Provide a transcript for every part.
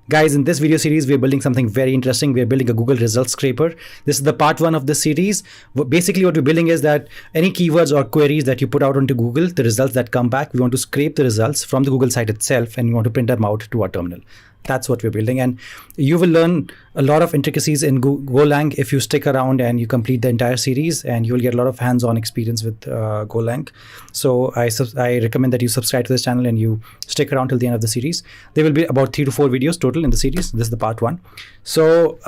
Guys, in this video series, we're building something very interesting. We're building a Google results scraper. This is the part 1 of the series. Basically, what we're building is that any keywords or queries that you put out onto Google, the results that come back, we want to scrape the results from the Google site itself, and we want to print them out to our terminal. That's what we're building. And you will learn a lot of intricacies in Golang if you stick around and you complete the entire series, and you will get a lot of hands-on experience with Golang. So I recommend that you subscribe to this channel and you stick around till the end of the series. There will be about 3 to 4 videos total in the series. This is the part 1. So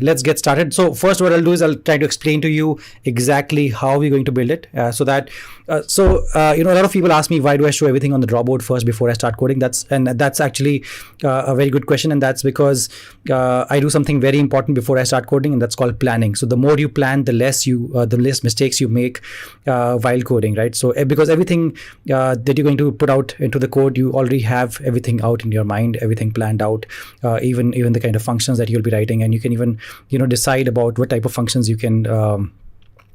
let's get started. So first, what I'll do is I'll try to explain to you exactly how we're going to build it. A lot of people ask me, why do I show everything on the drawboard first before I start coding? That's actually a very good question, and that's because I do something very important before I start coding, and that's called planning. So the more you plan, the less mistakes you make while coding, right? So because everything that you're going to put out into the code, you already have everything out in your mind, everything planned out, even the kind of functions that you'll be writing, and you can even decide about what type of functions you can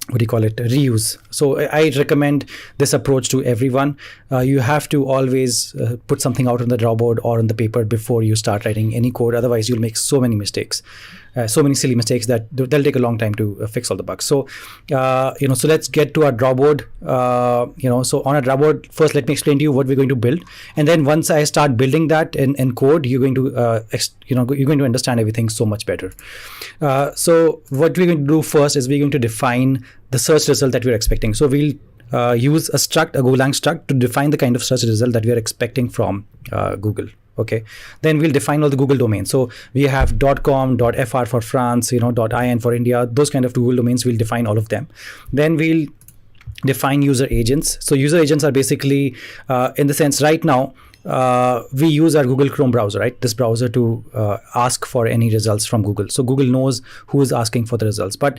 reuse. So I recommend this approach to everyone. You have to always put something out on the drawboard or on the paper before you start writing any code. Otherwise, you'll make so many mistakes, so many silly mistakes that they'll take a long time to fix all the bugs. So, so let's get to our drawboard. So on a drawboard, first let me explain to you what we're going to build, and then once I start building that in code, you're going to understand everything so much better. So what we're going to do first is we're going to define the search result that we're expecting. So we'll use a Golang struct to define the kind of search result that we are expecting from Google. Okay, then we'll define all the Google domains. So we have .com, .fr for France, .in for India, those kind of Google domains. We'll define all of them. Then we'll define user agents. So user agents are basically, in the sense right now, we use our Google Chrome browser, right? This browser to ask for any results from Google. So Google knows who is asking for the results. But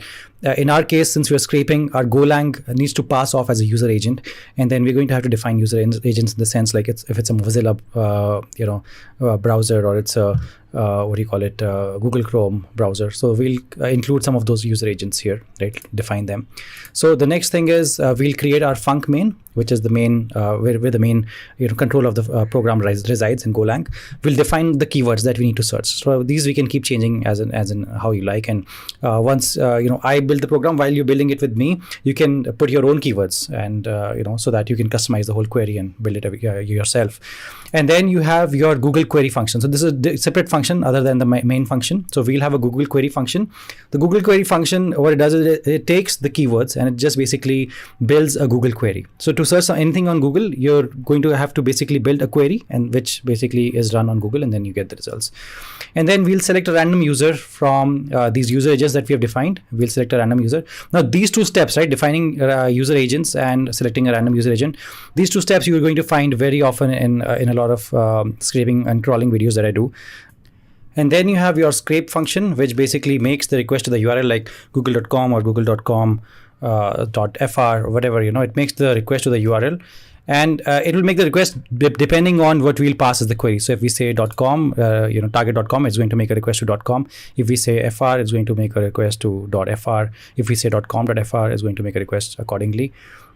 in our case, since we're scraping, our Golang needs to pass off as a user agent, and then we're going to have to define user agents in the sense like if it's a Mozilla, browser, or it's a Google Chrome browser. So we'll include some of those user agents here, right? Define them. So the next thing is we'll create our func main, which is the main where the main control of the program resides in Golang. We'll define the keywords that we need to search. So these we can keep changing as in how you like. And once I build the program, while you're building it with me, you can put your own keywords, and so that you can customize the whole query and build it yourself. And then you have your Google query function. So this is a separate function other than the main function. So we'll have a Google query function. The Google query function, what it does is it takes the keywords and it just basically builds a Google query. So to search anything on Google, you're going to have to basically build a query, and which basically is run on Google, and then you get the results. And then we'll select a random user from these user agents that we have defined. We'll select a random user. Now these 2 steps, right, defining user agents and selecting a random user agent, these 2 steps you're going to find very often in a lot of scraping and crawling videos that I do. And then you have your scrape function, which basically makes the request to the URL like google.com or google.com .fr or whatever, it makes the request to the URL, and it will make the request depending on what we'll pass as the query. So if we say .com, target.com, it's going to make a request to .com. If we say .fr, it's going to make a request to .fr. If we say .com.fr, it's going to make a request accordingly.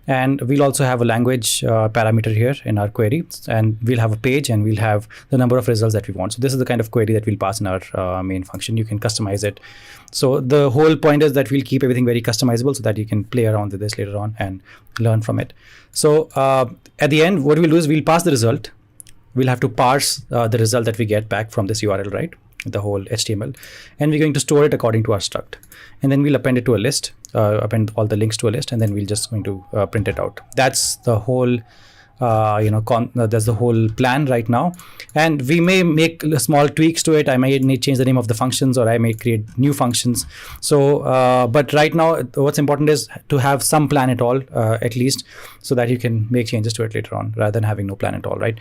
And we'll also have a language parameter here in our query, and we'll have a page, and we'll have the number of results that we want. So this is the kind of query that we'll pass in our main function. You can customize it. So the whole point is that we'll keep everything very customizable so that you can play around with this later on and learn from it. So at the end, what we'll do is we'll pass the result. We'll have to parse the result that we get back from this URL, right? The whole HTML, and we're going to store it according to our struct, and then we'll append it to a list, append all the links to a list, and then we'll just going to print it out. That's the whole that's the whole plan right now. And we may make small tweaks to it. I may need to change the name of the functions, or I may create new functions. So but right now what's important is to have some plan at all, at least, so that you can make changes to it later on rather than having no plan at all, right?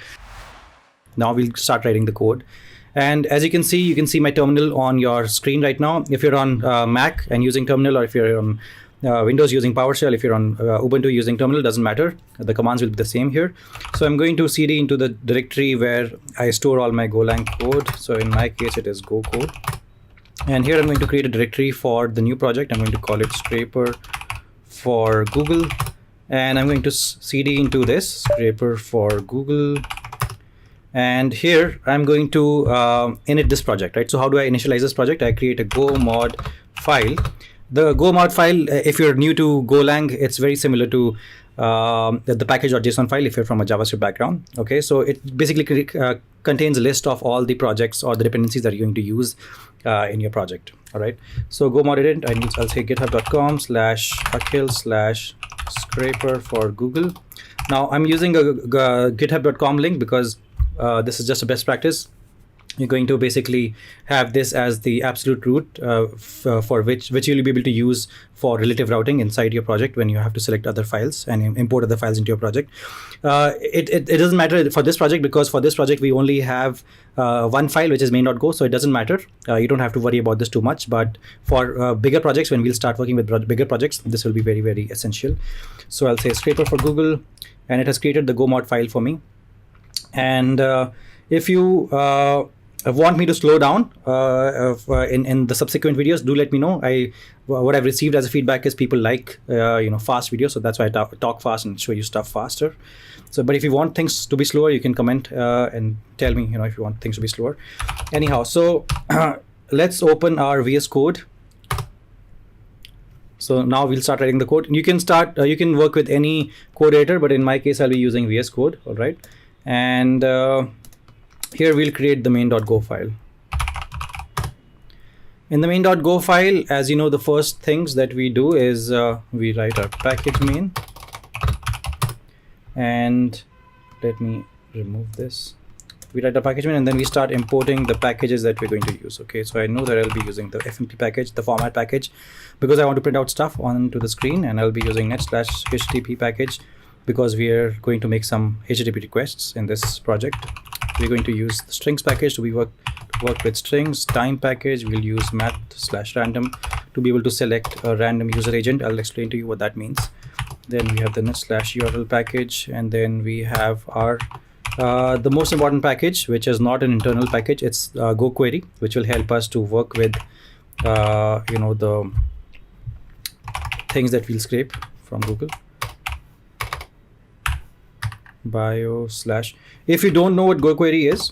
Now we'll start writing the code. And as you can see my terminal on your screen right now. If you're on Mac and using terminal, or if you're on Windows using PowerShell, if you're on Ubuntu using terminal, doesn't matter. The commands will be the same here. So I'm going to cd into the directory where I store all my Golang code. So in my case, it is Go code. And here I'm going to create a directory for the new project. I'm going to call it scraper for Google. And I'm going to cd into this scraper for Google And here I'm going to init this project, right? So how do I initialize this project? I create a go mod file. The go mod file, if you're new to Golang, it's very similar to the package.json file if you're from a JavaScript background. Okay, so it basically contains a list of all the projects or the dependencies that you're going to use in your project. All right, so go mod edit. I'll say github.com/akhil/scraper for Google. Now I'm using a github.com link because this is just a best practice. You're going to basically have this as the absolute root for which you'll be able to use for relative routing inside your project when you have to select other files and import other files into your project. It doesn't matter for this project because for this project we only have one file which is main.go, so it doesn't matter. You don't have to worry about this too much, but for bigger projects, when we'll start working with bigger projects, this will be very, very essential. So I'll say scraper for Google, and it has created the go mod file for me. And if you want me to slow down in the subsequent videos, do let me know. What I've received as a feedback is people like fast videos, so that's why I talk fast and show you stuff faster. So, but if you want things to be slower, you can comment and tell me, if you want things to be slower. Anyhow, so let's open our VS Code. So now we'll start writing the code. You can work with any code editor, but in my case, I'll be using VS Code. All right, and here we'll create the main.go file. In the main.go file, as you know, the first things that we do is we write our package main. And let me remove this. We write a package main, and then we start importing the packages that we're going to use. Okay, so I know that I'll be using the FMP package, the format package, because I want to print out stuff onto the screen, and I'll be using net/HTTP package because we are going to make some HTTP requests in this project. We're going to use the strings package to work with strings. Time package, we'll use math/random to be able to select a random user agent. I'll explain to you what that means. Then we have the net/URL package, and then we have our the most important package, which is not an internal package. It's GoQuery, which will help us to work with the things that we'll scrape from Google. If you don't know what GoQuery is,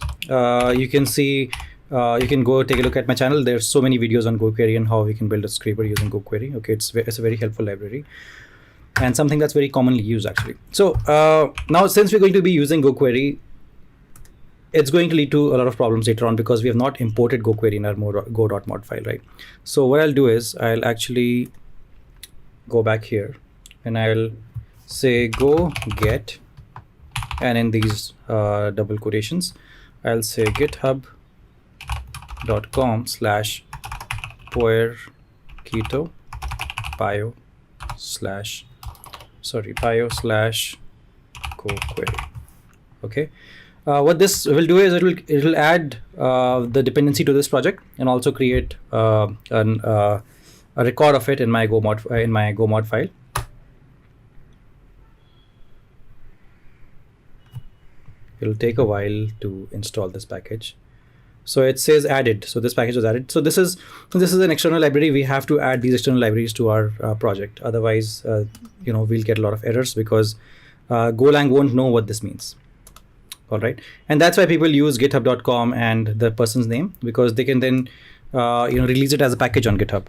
you can see, you can go take a look at my channel. There's so many videos on GoQuery and how we can build a scraper using GoQuery. Okay, it's a very helpful library and something that's very commonly used actually. So now since we're going to be using GoQuery, it's going to lead to a lot of problems later on because we have not imported GoQuery in our go.mod file, right? So what I'll do is I'll actually go back here and I'll say go get, and in these double quotations, I'll say github.com/puerquito pio/GoQuery. Okay. What this will do is it will add the dependency to this project and also create a record of it in my go mod file. It'll take a while to install this package. So it says added. So this package was added. So this is an external library. We have to add these external libraries to our project. Otherwise, we'll get a lot of errors because Golang won't know what this means. All right, and that's why people use github.com and the person's name, because they can then release it as a package on GitHub.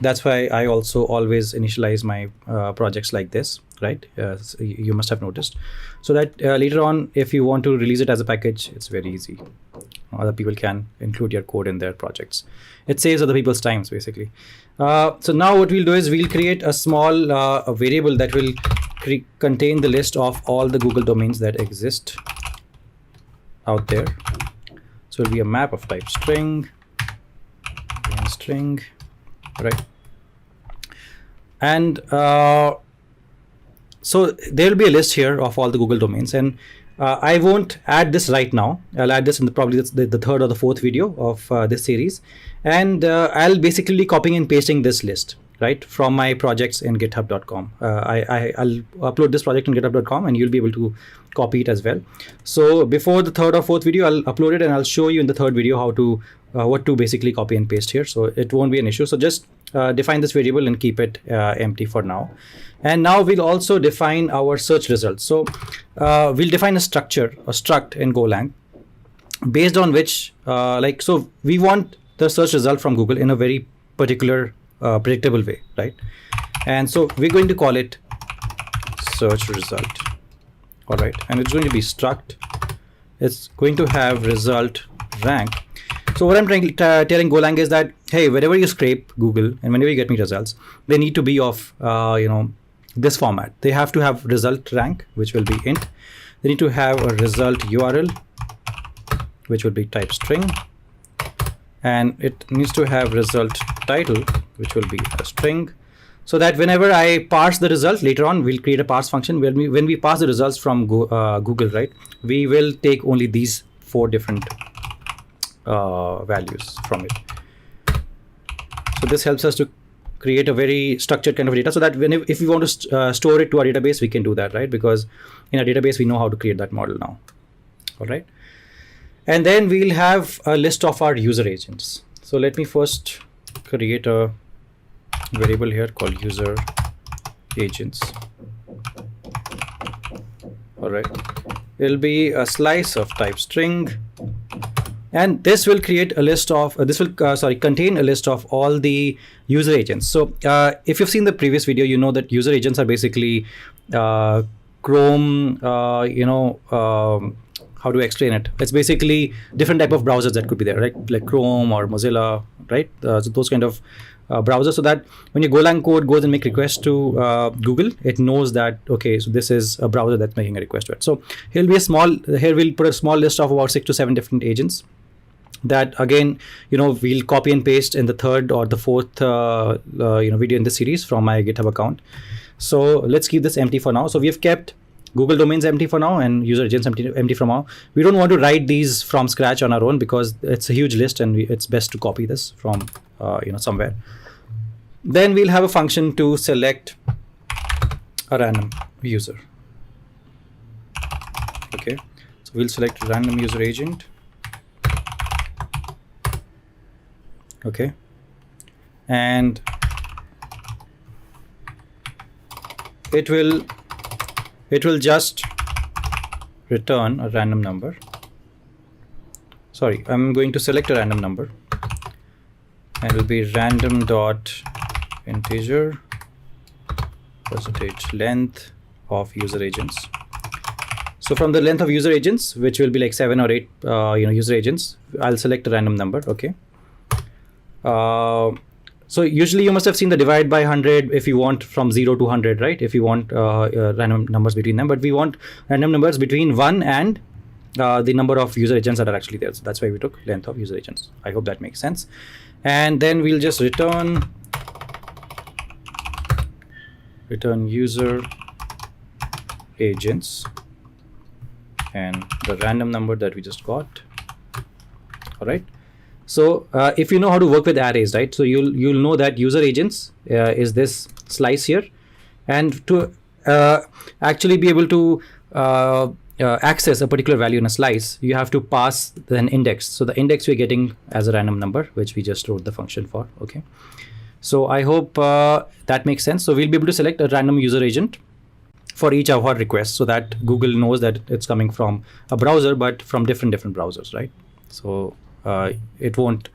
That's why I also always initialize my projects like this, right? So you must have noticed. So that later on, if you want to release it as a package, it's very easy. Other people can include your code in their projects. It saves other people's times, basically. So now what we'll do is we'll create a small a variable that will contain the list of all the Google domains that exist out there. So it'll be a map of type string, right? And so there will be a list here of all the Google domains, and I won't add this right now. I'll add this in probably the third or the fourth video of this series, and I'll basically copying and pasting this list, right, from my projects in github.com. I'll upload this project in github.com and you'll be able to copy it as well. So before the third or fourth video, I'll upload it and I'll show you in the third video how to what to basically copy and paste here. So it won't be an issue. So just define this variable and keep it empty for now. And now we'll also define our search results. So we'll define a struct in Golang, based on which, so we want the search result from Google in a very particular predictable way, right? And so we're going to call it search result. All right, and it's going to be struct. It's going to have result rank. So what I'm telling Golang is that, hey, whenever you scrape Google and whenever you get me results, they need to be of this format. They have to have result rank, which will be int. They need to have a result URL, which will be type string, and it needs to have result title, which will be a string. So that whenever I parse the result later on, we'll create a parse function. When we parse the results from Google, right, we will take only these 4 different values from it. So this helps us to create a very structured kind of data, so that if we want to store it to our database, we can do that, right? Because in our database, we know how to create that model now. All right. And then we'll have a list of our user agents. So let me first create a variable here called user agents. All right. It'll be a slice of type string. And this will create a list of, contain a list of all the user agents. So if you've seen the previous video, you know that user agents are basically Chrome, how do I explain it? It's basically different type of browsers that could be there, right? Like Chrome or Mozilla, right? So those kind of browsers, so that when your Golang code goes and make requests to Google, it knows that, okay, so this is a browser that's making a request to it. So here we'll put a small list of about 6 to 7 different agents that, again, we'll copy and paste in the 3rd or the 4th video in this series from my GitHub account. So let's keep this empty for now. So we have kept Google domains empty for now and user agents empty for now. We don't want to write these from scratch on our own because it's a huge list and it's best to copy this from somewhere. Then we'll have a function to select a random user. Okay, so we'll select random user agent. Okay, and it will just return a random number. Sorry, I'm going to select a random number, and it will be random dot integer percentage length of user agents. So from the length of user agents, which will be like 7 or 8 user agents, I'll select a random number. Okay. So usually you must have seen the divide by 100 if you want from 0 to 100, right? If you want random numbers between them, but we want random numbers between 1 and the number of user agents that are actually there. So that's why we took length of user agents. I hope that makes sense. And then we'll just return user agents and the random number that we just got. All right. So if you know how to work with arrays, right? So you'll know that user agents is this slice here, and to actually be able to access a particular value in a slice, you have to pass an index. So the index we're getting as a random number, which we just wrote the function for. Okay. So I hope that makes sense. So we'll be able to select a random user agent for each of our requests, so that Google knows that it's coming from a browser, but from different browsers, right? So it won't,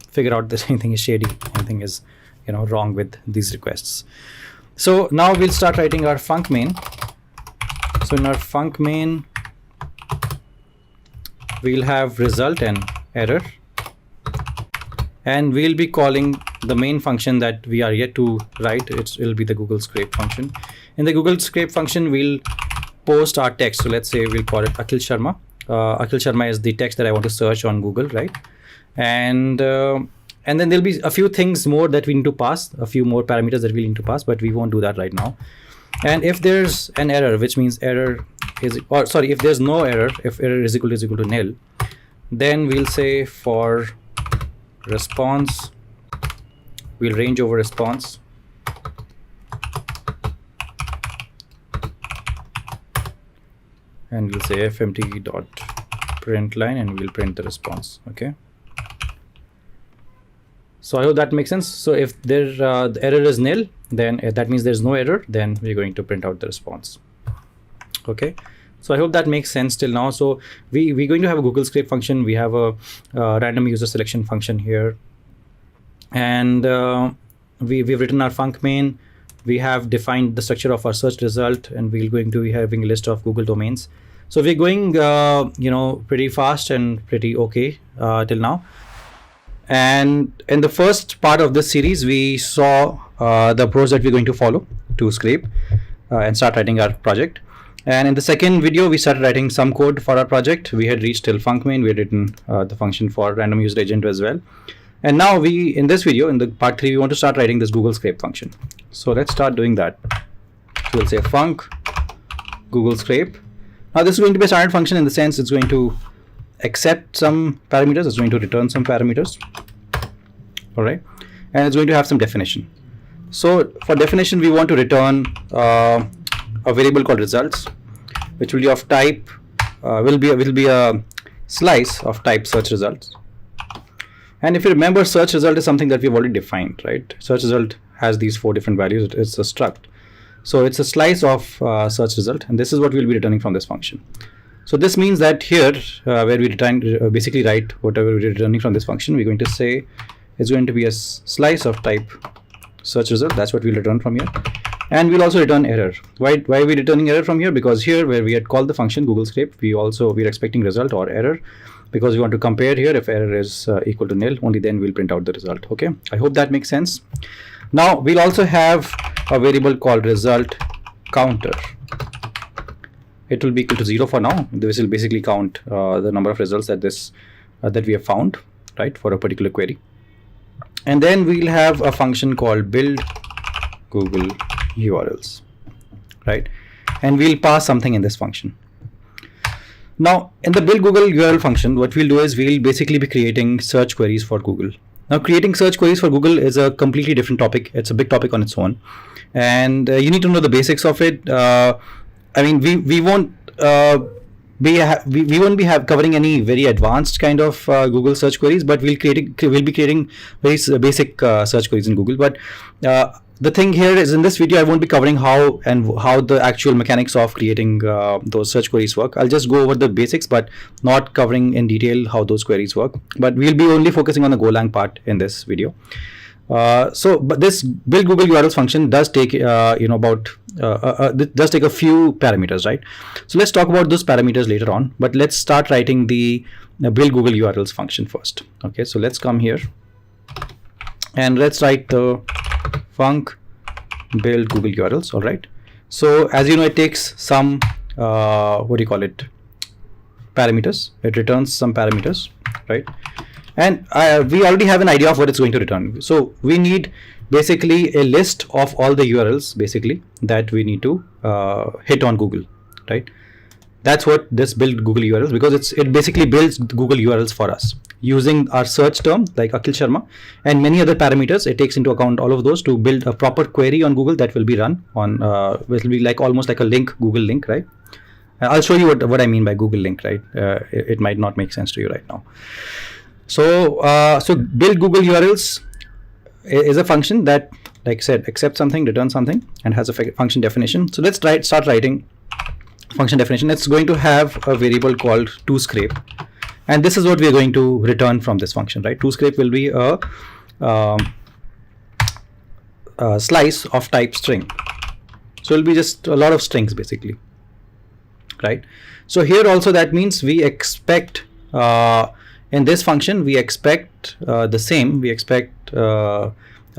figure out that anything is shady, anything is, wrong with these requests. So now we'll start writing our func main. So in our func main, we'll have result and error, and we'll be calling the main function that we are yet to write. It'll be the Google scrape function. In the Google scrape function, we'll post our text. So let's say we'll call it Akhil Sharma. Akhil Sharma is the text that I want to search on Google, right? And then there'll be a few things more that we need to pass, a few more parameters that we need to pass, but we won't do that right now. And if there's an error, which means if there's no error, if error is equal to nil, then we'll say for response, we'll range over response. And we'll say fmt.println, and we'll print the response. Okay. So I hope that makes sense. So if the error is nil, then that means there's no error. Then we're going to print out the response. Okay. So I hope that makes sense till now. So we're going to have a Google Scrape function. We have a random user selection function here. And we've written our func main. We have defined the structure of our search result, and we're going to be having a list of Google domains. So we're going, pretty fast and pretty okay till now. And in the first part of this series, we saw the approach that we're going to follow to scrape and start writing our project. And in the second video, we started writing some code for our project. We had reached till func main. We had written the function for random user agent as well. And now in this video, in the part 3, we want to start writing this Google Scrape function. So let's start doing that. So we'll say func Google Scrape. Now this is going to be a standard function in the sense it's going to accept some parameters. It's going to return some parameters. All right. And it's going to have some definition. So for definition, we want to return a variable called results, which will be of type, will be a slice of type search results. And if you remember, search result is something that we've already defined, right? Search result has these 4 different values. It's a struct. So it's a slice of search result, and this is what we'll be returning from this function. So this means that here, where we basically write whatever we're returning from this function, we're going to say it's going to be a slice of type search result. That's what we'll return from here. And we'll also return error. Why are we returning error from here? Because here, where we had called the function Google Scrape, we're expecting result or error, because we want to compare here. If error is equal to nil, only then we'll print out the result. Okay, I hope that makes sense. Now we'll also have a variable called result counter. It will be equal to 0 for now. This will basically count the number of results that we have found, right, for a particular query. And then we'll have a function called build Google URLs, right? And we'll pass something in this function. Now, in the build Google URL function, what we'll do is we'll basically be creating search queries for Google. Now, creating search queries for Google is a completely different topic. It's a big topic on its own, and you need to know the basics of it. We won't be covering any very advanced kind of Google search queries, but we'll be creating very basic search queries in Google. But the thing here is, in this video, I won't be covering how the actual mechanics of creating those search queries work. I'll just go over the basics, but not covering in detail how those queries work. But we'll be only focusing on the Golang part in this video. But this build Google URLs function does take does take a few parameters, right? So let's talk about those parameters later on. But let's start writing the build Google URLs function first. Okay, so let's come here and let's write the func build Google URLs. All right. So as you know, it takes some parameters. It returns some parameters, right? And we already have an idea of what it's going to return. So we need basically a list of all the URLs basically that we need to hit on Google, right? That's what this build Google URLs, because it basically builds Google URLs for us using our search term like Akhil Sharma and many other parameters. It takes into account all of those to build a proper query on Google that will be run on, which will be like almost like a link, Google link, right? I'll show you what I mean by Google link, right? It might not make sense to you right now. So build Google URLs is a function that, like I said, accepts something, returns something, and has a function definition. So let's start writing function definition. It's going to have a variable called toScrape, and this is what we are going to return from this function, right? toScrape will be a slice of type string. So it'll be just a lot of strings basically, right? So here also that means we expect in this function we expect the same. We expect a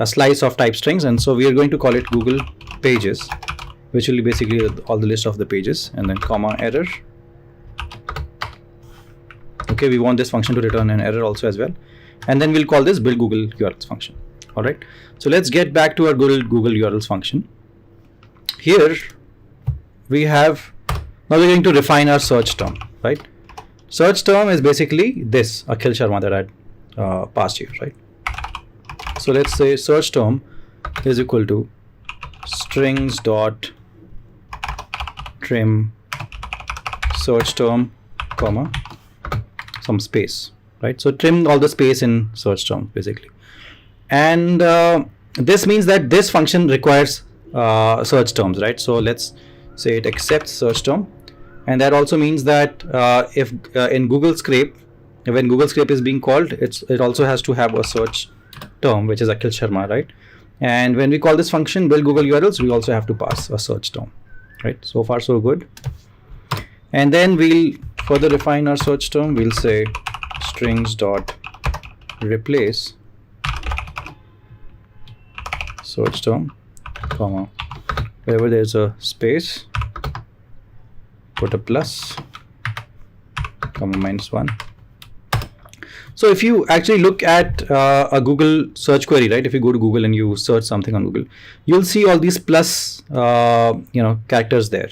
slice of type strings, and so we are going to call it Google pages, which will be basically all the list of the pages, and then comma error. Okay, we want this function to return an error also as well, and then we'll call this build Google URLs function. All right, so let's get back to our Google URLs function. Here we have, now we're going to refine our search term, right? Search term is basically this Akhil Sharma that I passed here, right? So let's say search term is equal to strings dot trim search term comma some space, right? So trim all the space in search term basically, and this means that this function requires search terms, right? So let's say it accepts search term, And that also means that if in Google Scrape, when Google Scrape is being called, it also has to have a search term, which is Akhil Sharma, right? And when we call this function build Google URLs, we also have to pass a search term, right? So far so good. And then we'll further refine our search term. We'll say strings dot replace search term, comma, wherever there's a space, put a plus, comma, -1. So if you actually look at a Google search query, right? If you go to Google and you search something on Google, you'll see all these plus, characters there.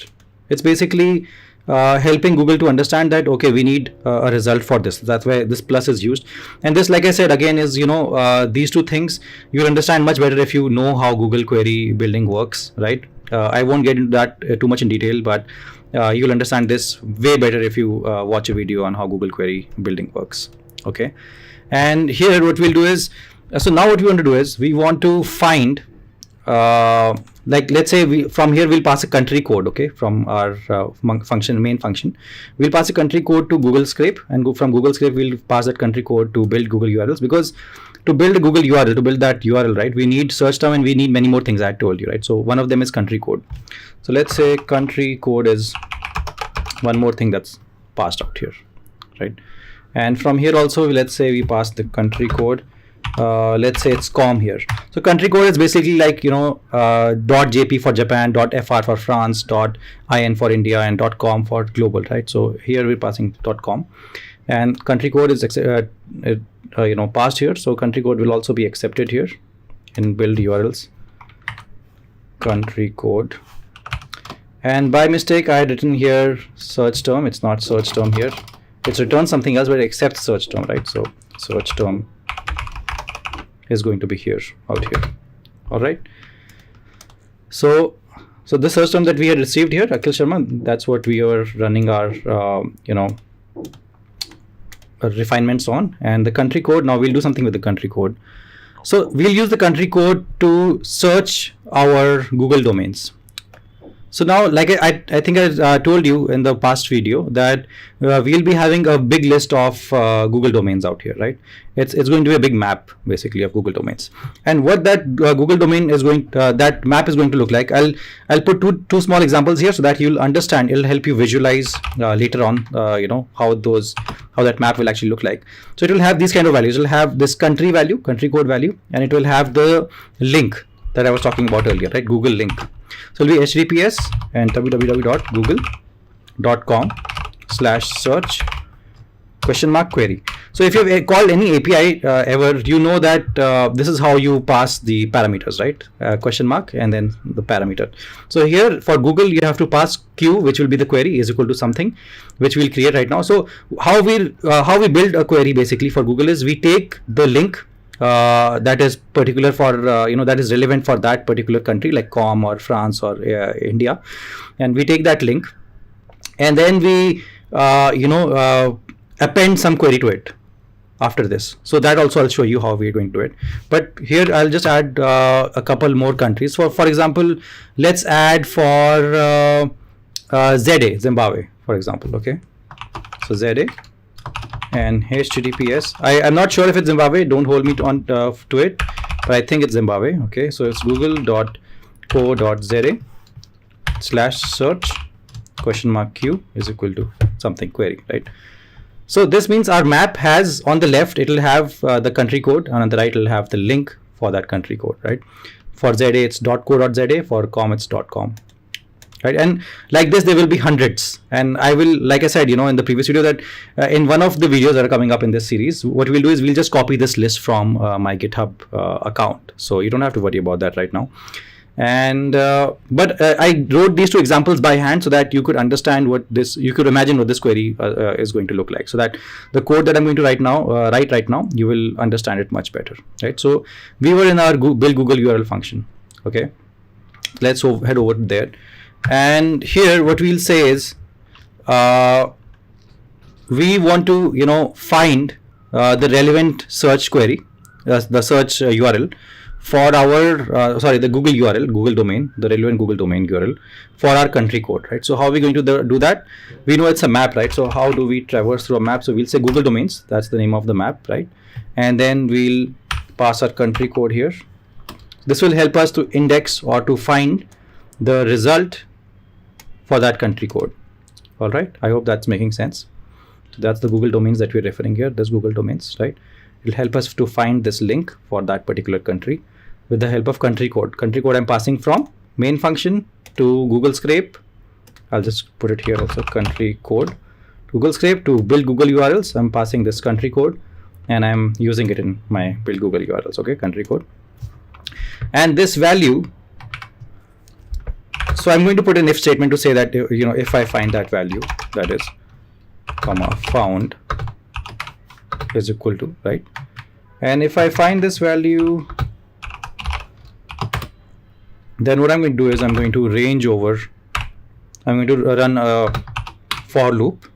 It's basically helping Google to understand that, okay, we need a result for this. That's why this plus is used. And this, like I said, again, is, these two things you'll understand much better if you know how Google query building works, right? I won't get into that too much in detail, but you'll understand this way better if you watch a video on how Google query building works. Okay, and here what we'll do is, so now what we want to do is we want to find, like let's say from here we'll pass a country code, okay, from our main function. We'll pass a country code to Google Scrape, and from Google Scrape we'll pass that country code to build Google URLs, because to build a Google URL, to build that URL, right, we need search term and we need many more things I told you, right? So one of them is country code. So let's say country code is one more thing that's passed out here, right? And from here also, let's say we pass the country code. Let's say it's com here. So country code is basically like, .jp for Japan, .fr for France, .in for India, and .com for global, right? So here we're passing .com, and country code is passed here. So country code will also be accepted here in build URLs, country code. And by mistake, I had written here search term. It's not search term here. It's returned something else, but it accepts search term, right? So search term is going to be here, out here. All right. So this search term that we had received here, Akhil Sharma, that's what we are running our, refinements on. And the country code, now we'll do something with the country code. So we'll use the country code to search our Google domains. So now, like I think I told you in the past video that we'll be having a big list of Google domains out here, right? It's going to be a big map basically of Google domains, and what that Google domain is that map is going to look like. I'll put two small examples here so that you'll understand. It'll help you visualize later on, how that map will actually look like. So it will have these kind of values. It'll have this country value, country code value, and it will have the link that I was talking about earlier, right? Google link. So it'll be HTTPS and www.google.com/search ?query. So if you've called any API ever, you know that this is how you pass the parameters, right? ? And then the parameter. So here for Google, you have to pass Q, which will be the query, is equal to something, which we'll create right now. So how we build a query basically for Google is we take the link that is particular for that is relevant for that particular country, like com or France or India, and we take that link, and then we append some query to it after this. So that also I'll show you how we're going to do it. But here I'll just add a couple more countries. For example, let's add for ZA, Zimbabwe, for example. Okay, so ZA. And HTTPS. I'm not sure if it's Zimbabwe. Don't hold me to it, but I think it's Zimbabwe. Okay, so it's google.co.za/search ?Q is equal to something query, right? So this means our map has, on the left it'll have the country code, and on the right it'll have the link for that country code, right? For ZA it's .co.za, for com it's .com. Right, and like this there will be hundreds, and I will, like I said, in the previous video, that in one of the videos that are coming up in this series, what we'll do is we'll just copy this list from my GitHub account, so you don't have to worry about that right now. And but I wrote these two examples by hand so that you could understand you could imagine what this query is going to look like, so that the code that I'm going to write right now, you will understand it much better, right? So we were in our build Google URL function. Okay, let's head over there. And here what we'll say is we want to find the relevant search query, the search URL for our the Google URL, Google domain, the relevant Google domain URL for our country code, right? So how are we going to do that? We know it's a map, right? So how do we traverse through a map? So we'll say Google domains, that's the name of the map, right? And then we'll pass our country code here. This will help us to index or to find the result for that country code. All right, I hope that's making sense. So that's the Google domains that we're referring here, this Google domains, right? It'll help us to find this link for that particular country with the help of country code. Country code I'm passing from main function to Google Scrape. I'll just put it here also, country code. Google Scrape to build Google URLs. I'm passing this country code and I'm using it in my build Google URLs, okay, country code. And this value, so I'm going to put an if statement to say that, you know, if I find that value, that is, comma, found is equal to, right? And if I find this value, then what I'm going to do is I'm going to range over, I'm going to run a for loop,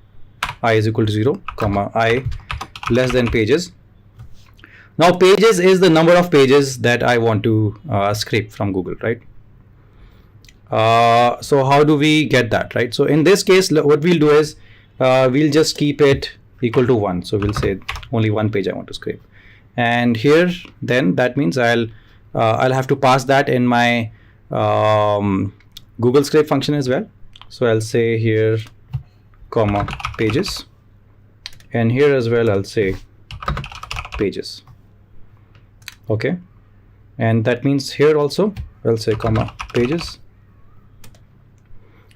I is equal to 0, comma, I less than pages. Now pages is the number of pages that I want to scrape from Google, right? So how do we get that, right? So in this case, what we'll do is we'll just keep it equal to 1. So we'll say only one page I want to scrape. And here, then that means I'll have to pass that in my Google Scrape function as well. So I'll say here, comma, pages, and here as well I'll say pages. Okay, and that means here also I'll say comma, pages,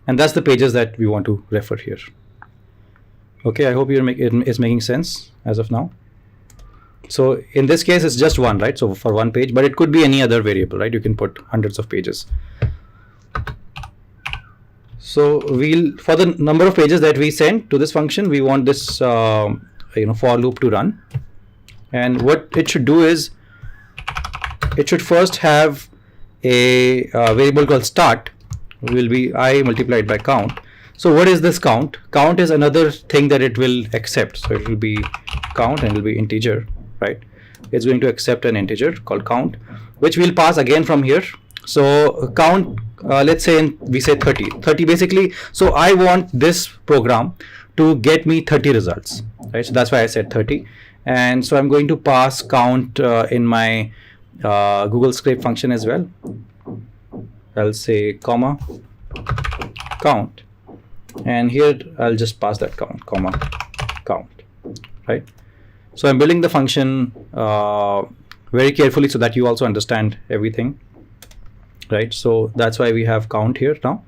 and that's the pages that we want to refer here. Okay, I hope it's making sense as of now. So in this case it's just one, right? So for one page, but it could be any other variable, right? You can put hundreds of pages. So we'll, for the number of pages that we send to this function, we want this for loop to run. And what it should do is it should first have a variable called start, will be I multiplied by count. So what is this count? Count is another thing that it will accept. So it will be count and it will be integer, right? It's going to accept an integer called count, which we'll pass again from here. So count, let's say we say 30 basically. So I want this program to get me 30 results, right? So that's why I said 30. And so I'm going to pass count in my Google Scrape function as well. I'll say comma, count. And here I'll just pass that count, comma, count, right? So I'm building the function very carefully so that you also understand everything, right? So that's why we have count here now.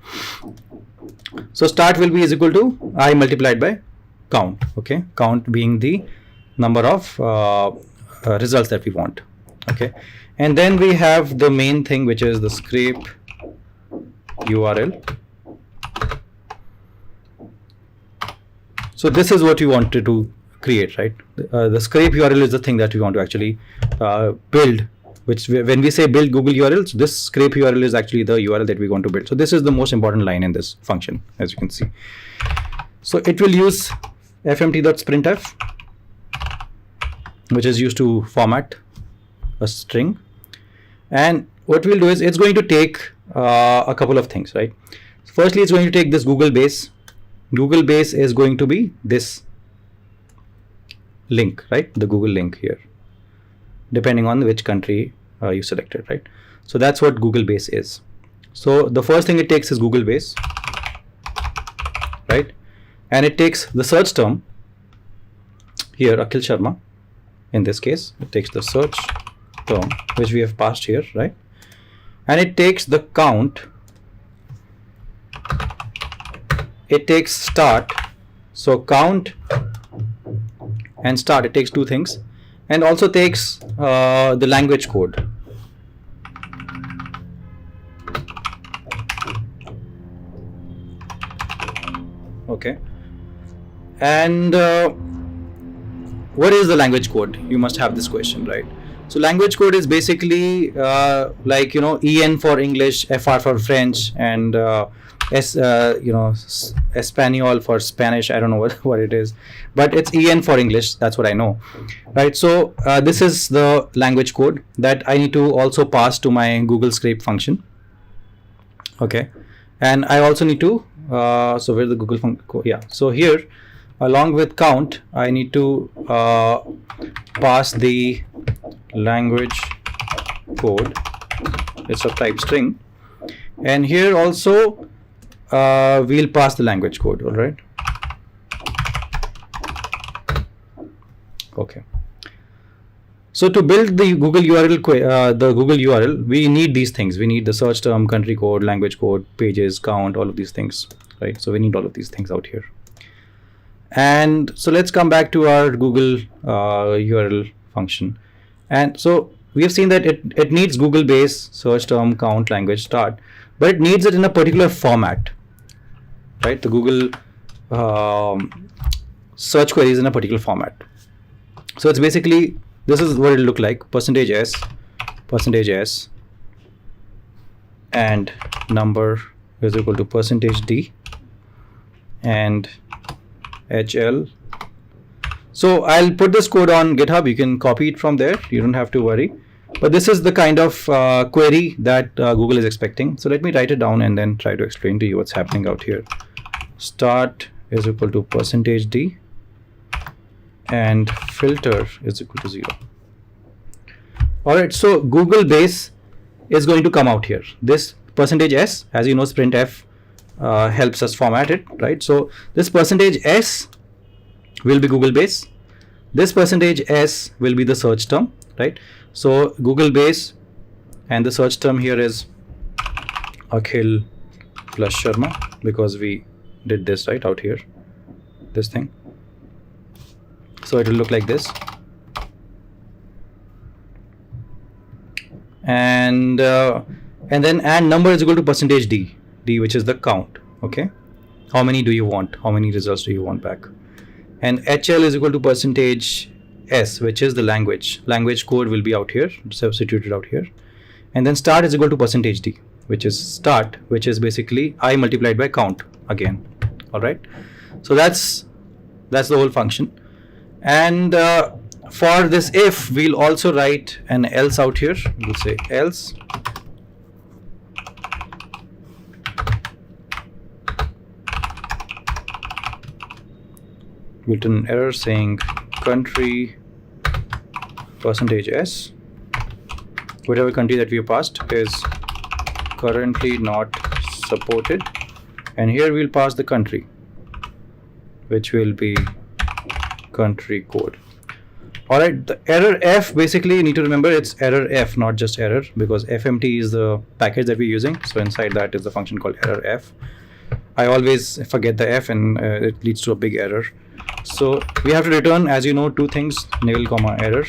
So start will be is equal to I multiplied by count, okay? Count being the number of results that we want, okay? And then we have the main thing, which is the scrape URL. So this is what we wanted to create, right? The scrape URL is the thing that we want to actually build, which when we say build Google URLs, this scrape URL is actually the URL that we want to build. So this is the most important line in this function, as you can see. So it will use fmt.printf, which is used to format a string. And what we'll do is it's going to take a couple of things, right? Firstly, it's going to take this Google base. Google base is going to be this link, right? The Google link here, depending on which country you selected, right? So that's what Google base is. So the first thing it takes is Google base, right? And it takes the search term here, Akhil Sharma. In this case, it takes the search term, which we have passed here, right? And it takes the count. It takes start. So count and start, it takes two things, and also takes the language code. Okay. And what is the language code? You must have this question, right? So language code is basically like, EN for English, FR for French, and Espanol for Spanish. I don't know what it is, but it's EN for English. That's what I know, right? So this is the language code that I need to also pass to my Google Scrape function. Okay, and I also need to so where's the Google function? Yeah, so here along with count, I need to pass the language code. It's of type string, and here also we'll pass the language code. All right. Okay. So to build the Google URL, we need these things. We need the search term, country code, language code, pages, count, all of these things, right? So we need all of these things out here. And so let's come back to our Google URL function. And so we have seen that it needs Google base, search term, count, language, start, but it needs it in a particular format, right? The Google search query is in a particular format. So it's basically, this is what it'll look like: %s, and number is equal to %d and HL. So I'll put this code on GitHub. You can copy it from there. You don't have to worry. But this is the kind of query that Google is expecting. So let me write it down and then try to explain to you what's happening out here. Start is equal to %d and filter is equal to 0. All right, so Google base is going to come out here. This %s, as you know, printf helps us format it, right? So this %s will be Google base. This %s will be the search term, right? So Google base and the search term here is Akhil plus Sharma, because we did this right out here, this thing. So it will look like this. And then number is equal to %d, which is the count. Okay, how many do you want? How many results do you want back? And HL is equal to %s, which is the language code will be out here, substituted out here. And then start is equal to %d, which is start, which is basically I multiplied by count again. All right, so that's the whole function. And for this if, we'll also write an else out here. We'll say else we'll turn an error saying country %s, whatever country that we passed is currently not supported, and here we'll pass the country, which will be country code. All right, the error f, basically you need to remember it's error f, not just error, because fmt is the package that we're using. So inside that is the function called error f. I always forget the f and it leads to a big error. So we have to return, as you know, two things, nil comma error.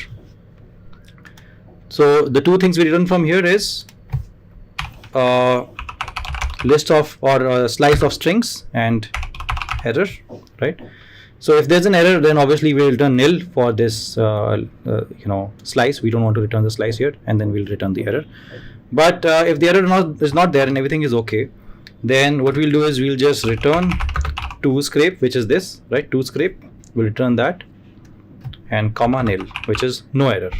So the two things we return from here is list of or a slice of strings and error, right? So if there's an error, then obviously we'll return nil for this slice. We don't want to return the slice here, and then we'll return the error. But if the error is not there and everything is okay, then what we'll do is we'll just return toScrape, which is this, right? toScrape, we'll return that, and comma nil, which is no error.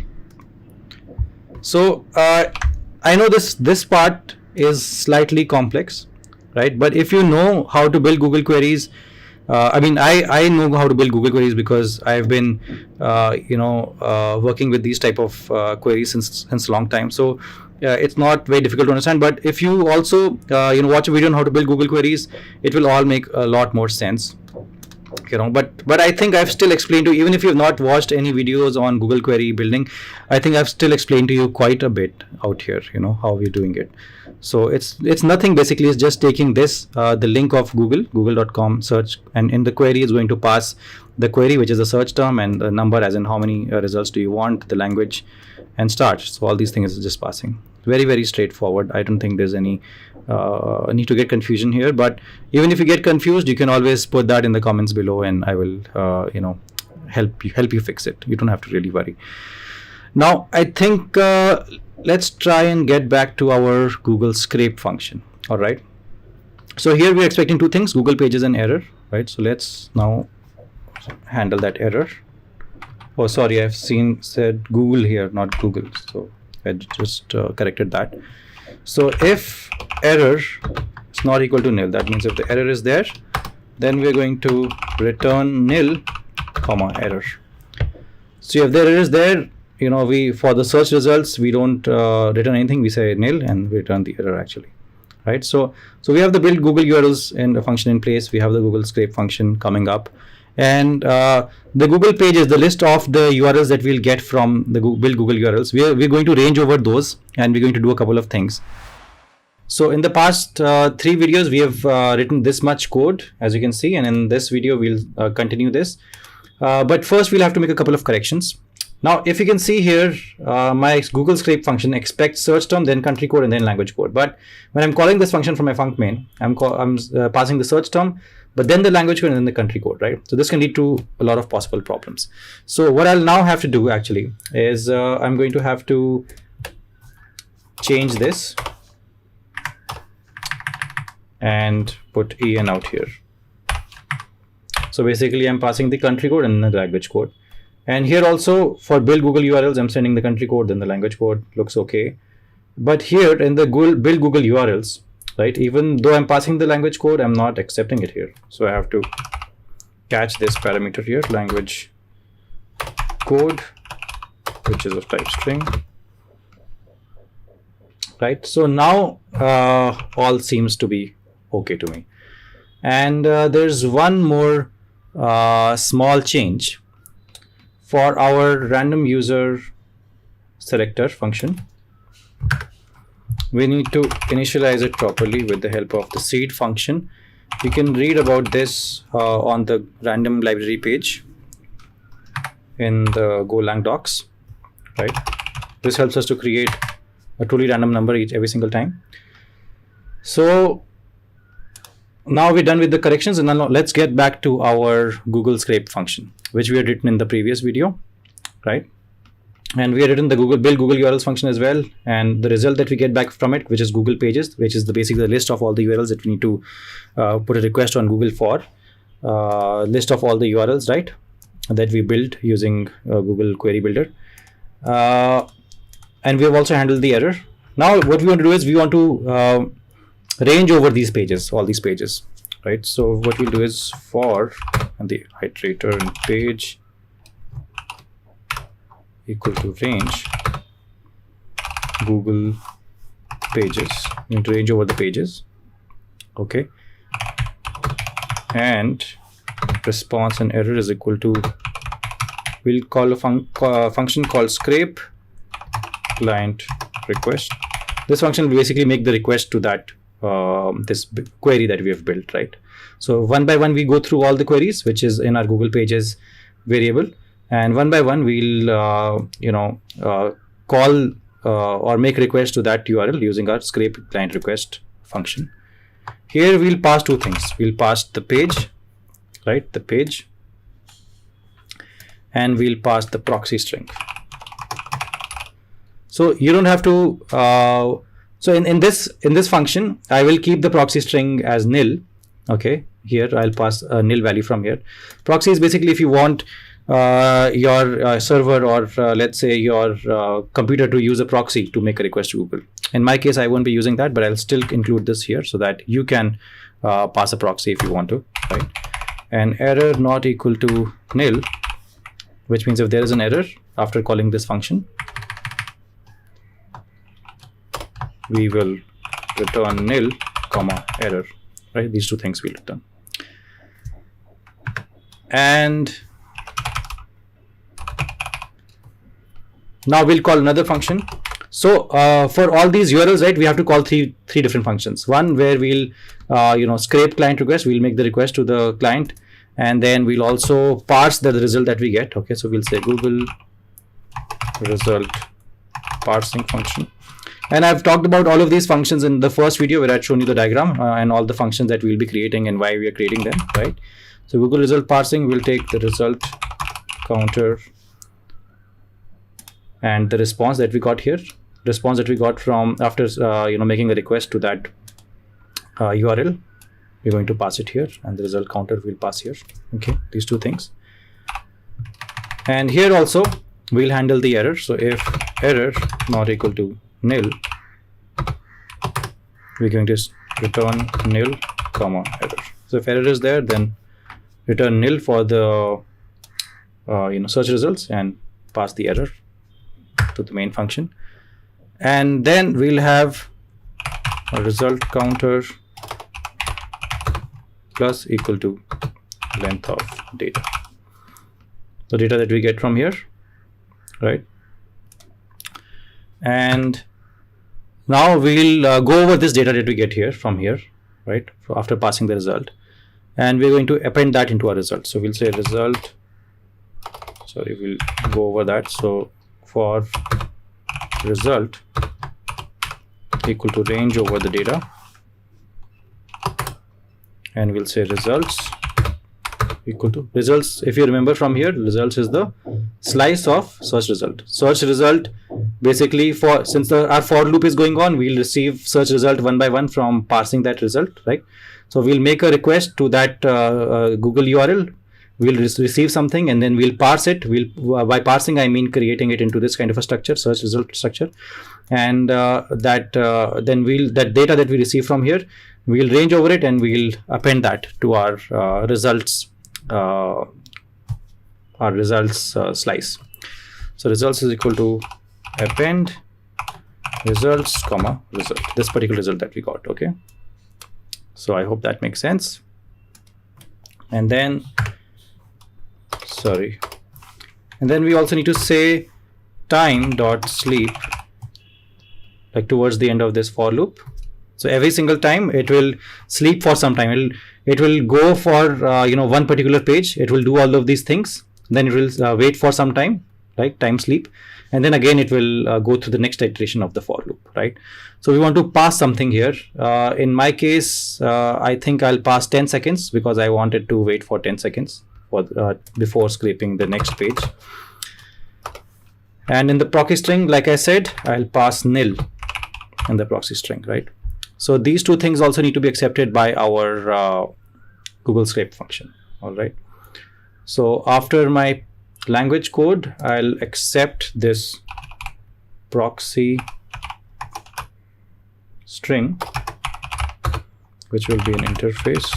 So I know this part is slightly complex, right? But if you know how to build Google queries, I know how to build Google queries because I've been working with these type of queries since a long time. So it's not very difficult to understand. But if you also watch a video on how to build Google queries, it will all make a lot more sense. But I think I've still explained to you, even if you've not watched any videos on Google query building, I think I've still explained to you quite a bit out here, how we're doing it. So it's nothing, basically. It's just taking this, the link of google.com search, and in the query is going to pass the query, which is a search term, and the number, as in how many results do you want, the language, and start. So all these things is just passing. Very, very straightforward. I don't think there's any need to get confusion here. But even if you get confused, you can always put that in the comments below, and I will help you fix it. You don't have to really worry. Now I think let's try and get back to our Google Scrape function. All right. So here we're expecting two things, Google Pages and error, right? So let's now handle that error. Oh, sorry, I've said Google here, not Google. So I just corrected that. So if error is not equal to nil, that means if the error is there, then we're going to return nil, comma, error. So if the error is there, we, for the search results, we don't return anything. We say nil and we return the error actually, right? So we have the build Google URLs and the function in place. We have the Google scrape function coming up, and the Google Pages, the list of the URLs that we'll get from the build Google URLs, we're going to range over those, and we're going to do a couple of things. So in the past 3 videos, we have written this much code, as you can see, and in this video, we'll continue this. But first, we'll have to make a couple of corrections. Now, if you can see here, my Google scrape function expects search term, then country code, and then language code. But when I'm calling this function from my func main, I'm passing the search term, but then the language code and then the country code, right? So this can lead to a lot of possible problems. So what I'll now have to do actually is I'm going to have to change this and put en out here. So basically I'm passing the country code and the language code. And here also for build Google URLs, I'm sending the country code, then the language code looks okay. But here in the build Google URLs, right, even though I'm passing the language code, I'm not accepting it here. So I have to catch this parameter here, language code, which is of type string. Right, so now all seems to be okay to me. And there's one more small change. For our random user selector function, we need to initialize it properly with the help of the seed function. You can read about this on the random library page in the Golang docs, right? This helps us to create a truly random number every single time. So now we're done with the corrections, and now let's get back to our Google scrape function, which we had written in the previous video, right? And we had written the build Google URLs function as well, and the result that we get back from it, which is Google Pages, which is basically the list of all the URLs that we need to put a request on Google for, list of all the URLs, right, that we built using Google Query Builder. And we have also handled the error. Now what we want to do is we want to range over these pages, all these pages, right? So what we'll do is for the iterator in page equal to range Google Pages. We need to range over the pages, okay? And response and error is equal to, we'll call a function called scrape client request. This function will basically make the request to that this query that we have built, right? So one by one we go through all the queries which is in our Google Pages variable, and one by one we'll call or make request to that URL using our scrape client request function. Here we'll pass two things. We'll pass the page, right, the page, and we'll pass the proxy string. So you don't have to so in this function, I will keep the proxy string as nil. Okay, here I'll pass a nil value from here. Proxy is basically if you want your server or let's say your computer to use a proxy to make a request to Google. In my case, I won't be using that, but I'll still include this here so that you can pass a proxy if you want to, right? And error not equal to nil, which means if there is an error after calling this function, we will return nil, comma, error, right? These two things we'll return. And now we'll call another function. So for all these URLs, right, we have to call three different functions. One where we'll scrape client request, we'll make the request to the client, and then we'll also parse the result that we get. Okay, so we'll say Google result parsing function. And I've talked about all of these functions in the first video where I'd shown you the diagram and all the functions that we'll be creating and why we are creating them, right? So Google result parsing will take the result counter and the response that we got here, response that we got from after making a request to that URL, we're going to pass it here, and the result counter will pass here. Okay, these two things. And here also we'll handle the error. So if error not equal to nil, we're going to return nil comma error. So if error is there, then return nil for the search results and pass the error to the main function. And then we'll have a result counter plus equal to length of data, the data that we get from here, right? And now we'll go over this data that we get here from here, right, so after passing the result, and we're going to append that into our result. So we'll say result, sorry, we'll go over that. So for result equal to range over the data, and we'll say results equal to results. If you remember from here, results is the slice of search result. Search result basically, since our for loop is going on, we'll receive search result one by one from parsing that result, right? So we'll make a request to that Google URL, we'll receive something, and then we'll parse it. By parsing I mean creating it into this kind of a structure, search result structure, and that data that we receive from here, we'll range over it and we'll append that to our results slice. So results is equal to append results comma result, this particular result that we got. Okay, so I hope that makes sense. And then we also need to say time dot sleep, like towards the end of this for loop. So every single time it will sleep for some time. It will go for one particular page. It will do all of these things. Then it will wait for some time, like time sleep, and then again it will go through the next iteration of the for loop, right? So we want to pass something here. In my case, I think I'll pass 10 seconds because I wanted to wait for 10 seconds before scraping the next page. And in the proxy string, like I said, I'll pass nil in the proxy string, right? So these two things also need to be accepted by our Google Scrape function. All right. So after my language code, I'll accept this proxy string, which will be an interface.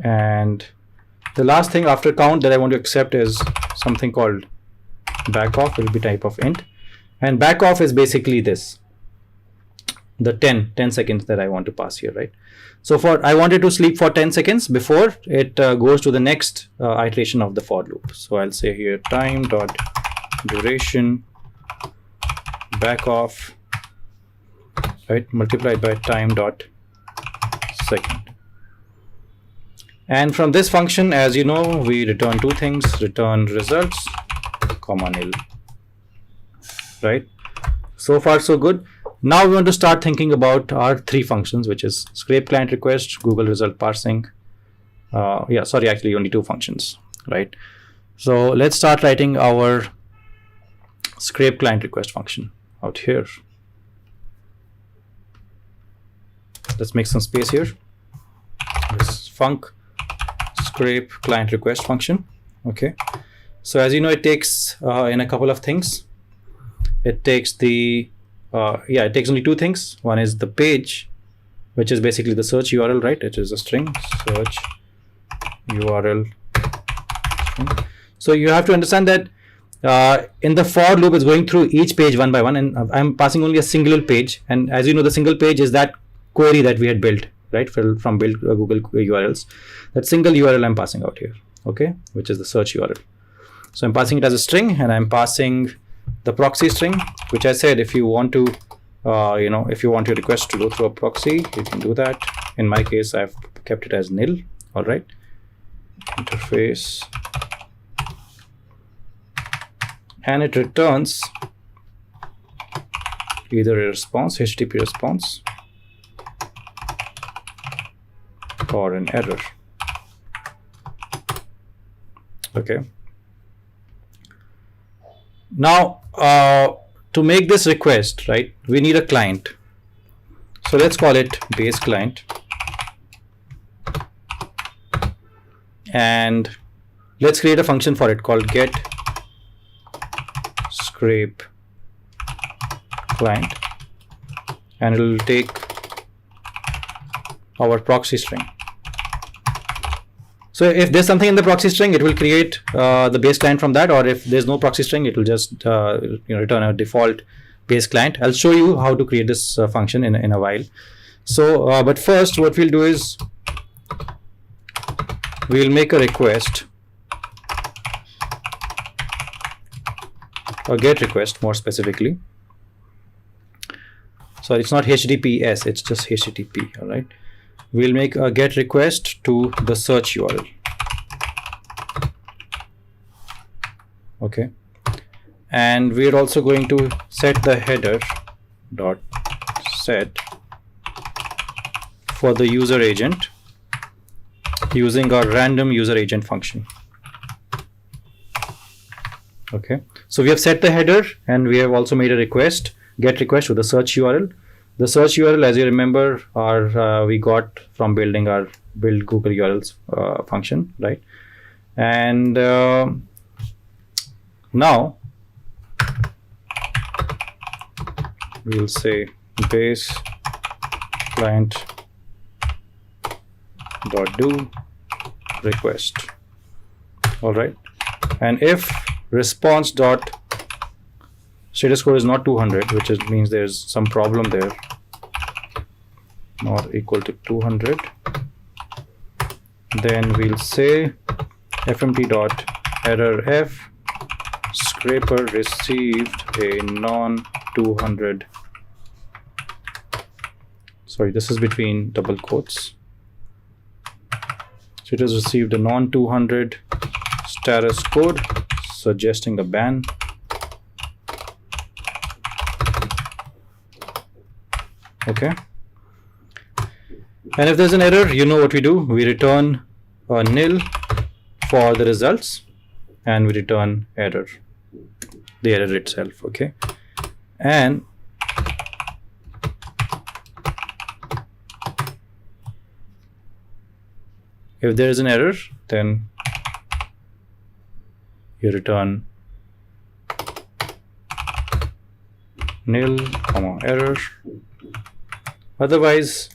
And the last thing after count that I want to accept is something called backoff. It will be type of int, and backoff is basically this, the 10 seconds that I want to pass here, right? So I wanted to sleep for 10 seconds before it goes to the next iteration of the for loop. So I'll say here time dot duration backoff, right, multiplied by time dot second. And from this function, as you know, we return two things, return results comma nil, right? So far so good. Now we want to start thinking about our three functions, which is scrape client request, Google result parsing. Actually only two functions, right? So let's start writing our scrape client request function out here. Let's make some space here. This func scrape client request function. Okay, so as you know, it takes in a couple of things. It takes it takes only two things. One is the page, which is basically the search URL, right? It is a string search URL. So you have to understand that in the for loop, it's going through each page one by one, and I'm passing only a single page. And as you know, the single page is that query that we had built, right, from build Google URLs. That single URL I'm passing out here, okay, which is the search URL. So I'm passing it as a string, and I'm passing the proxy string, which I said if you want to, if you want your request to go through a proxy, you can do that. In my case, I've kept it as nil. All right, interface, and it returns either a response, HTTP response, or an error. Okay. Now to make this request, right, we need a client. So let's call it base client, and let's create a function for it called get scrape client, and it will take our proxy string. So if there's something in the proxy string, it will create the base client from that, or if there's no proxy string, it will just return a default base client. I'll show you how to create this function in a while. So but first what we'll do is we'll make a request, a get request more specifically. So it's not HTTPS, it's just HTTP. All right, we'll make a get request to the search URL. Okay, and we're also going to set the header dot set for the user agent using our random user agent function. Okay, so we have set the header, and we have also made a request, get request to the search URL. The search URL, as you remember, we got from building our build Google URLs function, right? And now we'll say base client dot do request. All right, and if response dot status score is not 200, which means there's some problem there, not equal to 200, then we'll say fmt dot error f scraper received a non 200, sorry, this is between double quotes, so it has received a non 200 status code suggesting a ban. Okay, and if there's an error, you know what we do, we return a nil for the results, and we return error, the error itself. Okay, and if there is an error, then you return nil comma error. Otherwise,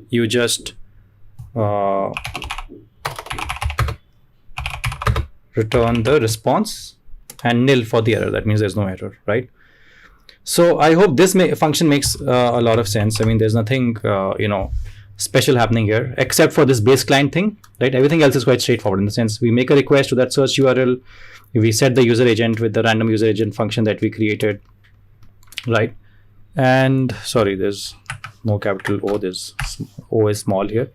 you just return the response and nil for the error. That means there's no error, right? So I hope this function makes a lot of sense. I mean, there's nothing special happening here except for this base client thing, right? Everything else is quite straightforward in the sense we make a request to that search URL, we set the user agent with the random user agent function that we created, right? And sorry, there's no capital O, there's O is small here.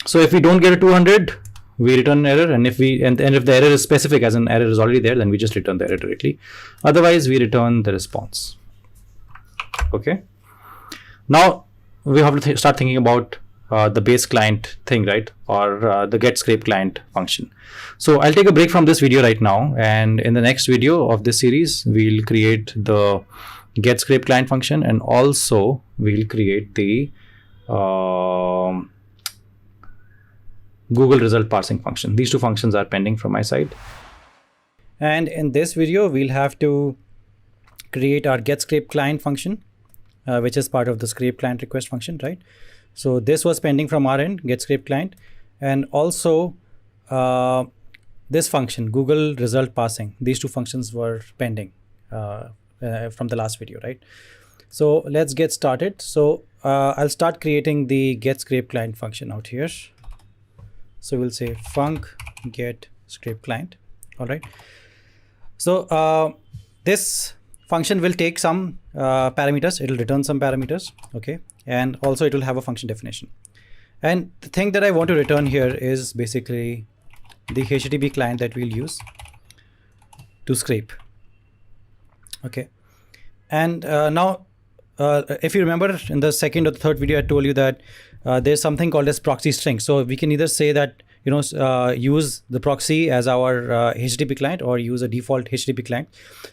So if we don't get a 200, we return an error, and if if the error is specific, as an error is already there, then we just return the error directly. Otherwise, we return the response. Okay. Now we have to start thinking about the base client thing, right? Or the get scrape client function. So I'll take a break from this video right now, and in the next video of this series, we'll create the get scrape client function, and also we'll create the Google result parsing function. These two functions are pending from my side. And in this video, we'll have to create our get scrape client function, which is part of the scrape client request function, right? So this was pending from our end, get scrape client, and also this function, Google result parsing. These two functions were pending from the last video, right? So let's get started. So I'll start creating the get scrape client function out here. So we'll say func get scrape client. All right. So this function will take some parameters. It will return some parameters. Okay. And also it will have a function definition. And the thing that I want to return here is basically the HTTP client that we'll use to scrape. Okay. And now, if you remember in the second or the third video, I told you that there's something called as proxy string. So we can either say that use the proxy as our HTTP client or use a default HTTP client.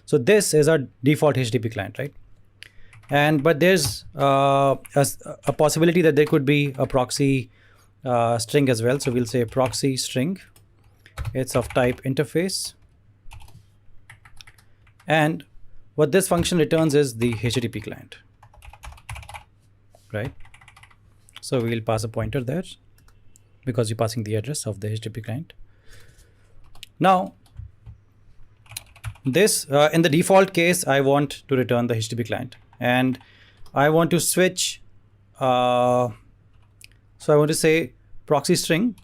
So this is our default HTTP client, right? But there's a possibility that there could be a proxy string as well. So we'll say proxy string. It's of type interface. And what this function returns is the HTTP client, right? So we'll pass a pointer there because you're passing the address of the HTTP client. Now, this in the default case, I want to return the HTTP client, and I want to switch. So I want to say proxy string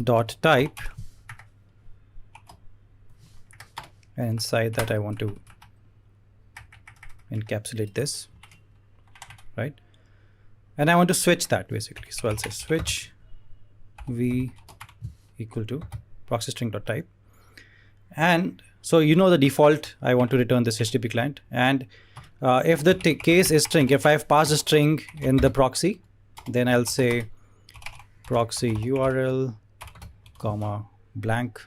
dot type, and inside that I want to encapsulate this, right? And I want to switch that basically. So I'll say switch v equal to proxy string dot type. And so the default, I want to return this HTTP client. And if the case is string, if I've passed a string in the proxy, then I'll say proxy URL comma blank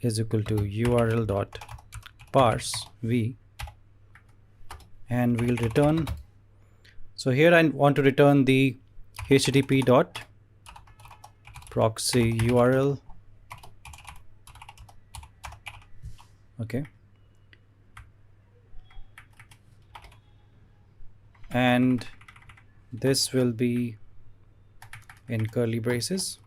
is equal to URL dot parse v, and we'll return. So here I want to return the HTTP dot proxy URL. Okay. And this will be in curly braces.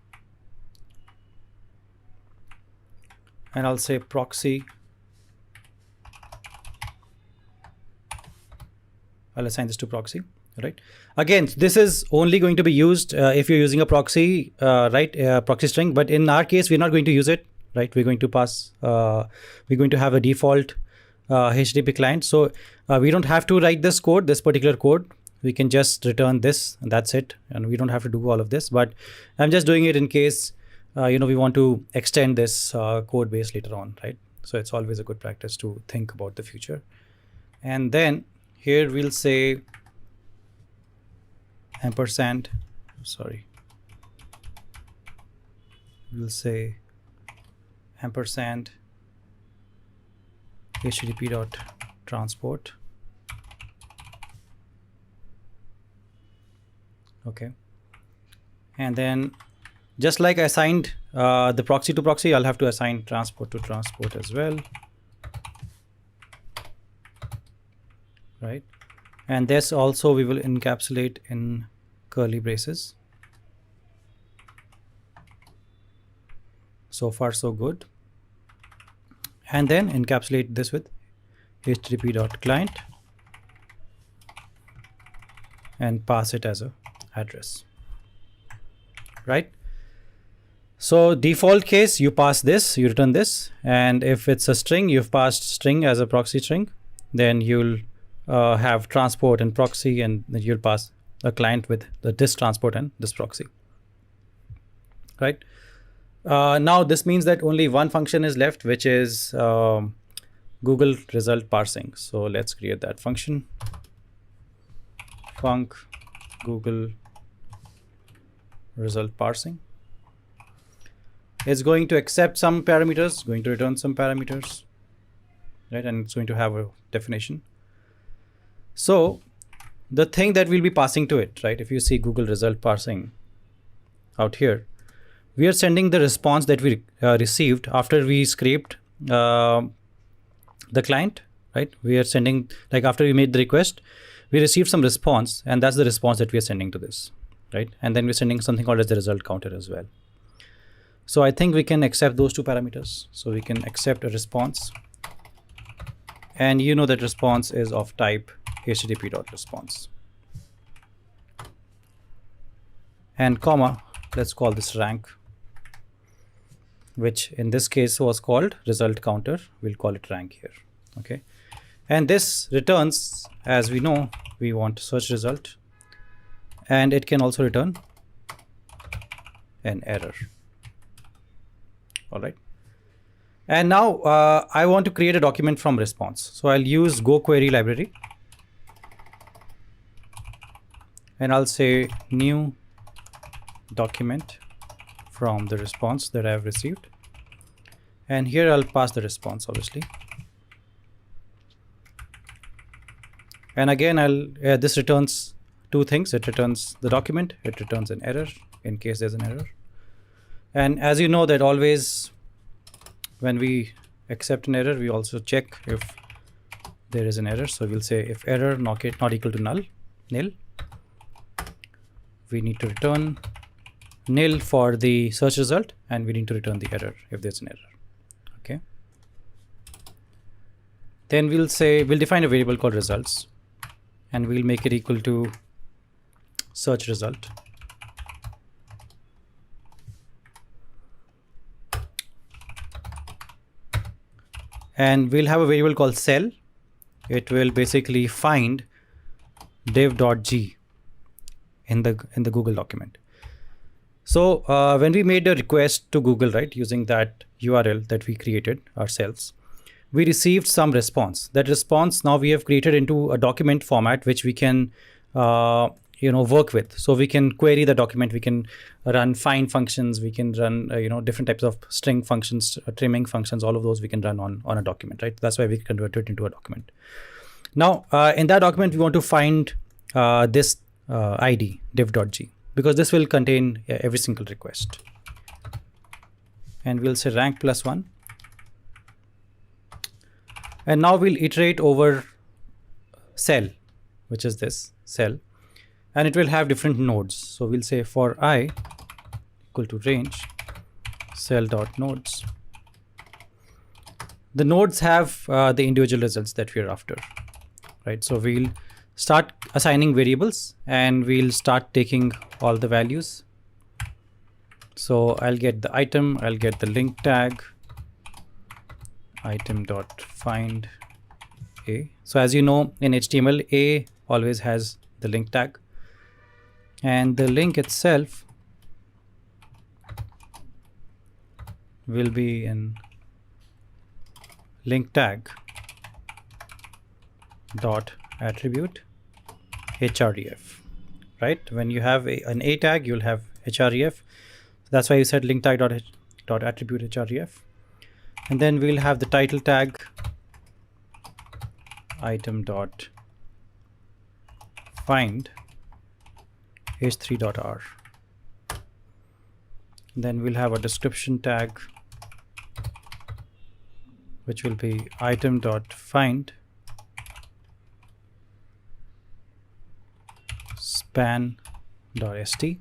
And I'll say proxy. I'll assign this to proxy, right? Again, this is only going to be used if you're using a proxy, right? Proxy string. But in our case, we're not going to use it, right? We're going to pass. We're going to have a default HTTP client. So we don't have to write this code, this particular code. We can just return this, and that's it. And we don't have to do all of this. But I'm just doing it in case we want to extend this code base later on, right? So it's always a good practice to think about the future. And then here we'll say ampersand, we'll say ampersand HTTP dot transport. Okay. And then just like I assigned the proxy to proxy, I'll have to assign transport to transport as well. Right. And this also we will encapsulate in curly braces. So far, so good. And then encapsulate this with http.client and pass it as a address. Right. So default case, you pass this, you return this. And if it's a string, you've passed string as a proxy string, then you'll have transport and proxy, and then you'll pass a client with this transport and this proxy. Right. Now this means that only one function is left, which is Google result parsing. So let's create that function. Func Google result parsing. It's going to accept some parameters, going to return some parameters, right? And it's going to have a definition. So the thing that we'll be passing to it, right? If you see Google result parsing out here, we are sending the response that we received after we scraped the client, right? We are sending, like after we made the request, we received some response, and that's the response that we are sending to this, right? And then we're sending something called as the result counter as well. So I think we can accept those two parameters. So we can accept a response, and that response is of type http.response, and comma, let's call this rank, which in this case was called result counter. We'll call it rank here. Okay. And this returns, as we know, we want search result, and it can also return an error. All right. And now I want to create a document from response. So I'll use Go query library. and I'll say new document from the response that I've received, and here I'll pass the response obviously. And again, this returns two things. It returns the document, it returns an error in case there's an error. And as you know that always when we accept an error, we also check if there is an error. So we'll say if error not equal to nil, we need to return nil for the search result, and we need to return the error if there's an error. Okay. Then we'll define a variable called results, and we'll make it equal to search result. And we'll have a variable called cell. It will basically find div.g in the Google document. So when we made a request to Google, right, using that URL that we created ourselves, we received some response. That response now we have created into a document format which we can work with. So we can query the document, we can run find functions, we can run different types of string functions, trimming functions, all of those we can run on a document, right? That's why we convert it into a document. Now in that document we want to find this ID div.g, because this will contain every single request. And we'll say rank +1. And now we'll iterate over cell, which is this cell, and it will have different nodes. So we'll say for I equal to range cell.nodes. The nodes have the individual results that we're after, right? So we'll start assigning variables and we'll start taking all the values. So I'll get the item, I'll get the link tag, item.find a. So as you know, in HTML, a always has the link tag, and the link itself will be in link tag dot attribute href, right? When you have an a tag, you'll have href. That's why you said link tag dot attribute href. And then we'll have the title tag item dot find h3.r. Then we'll have a description tag which will be item dot find span.st,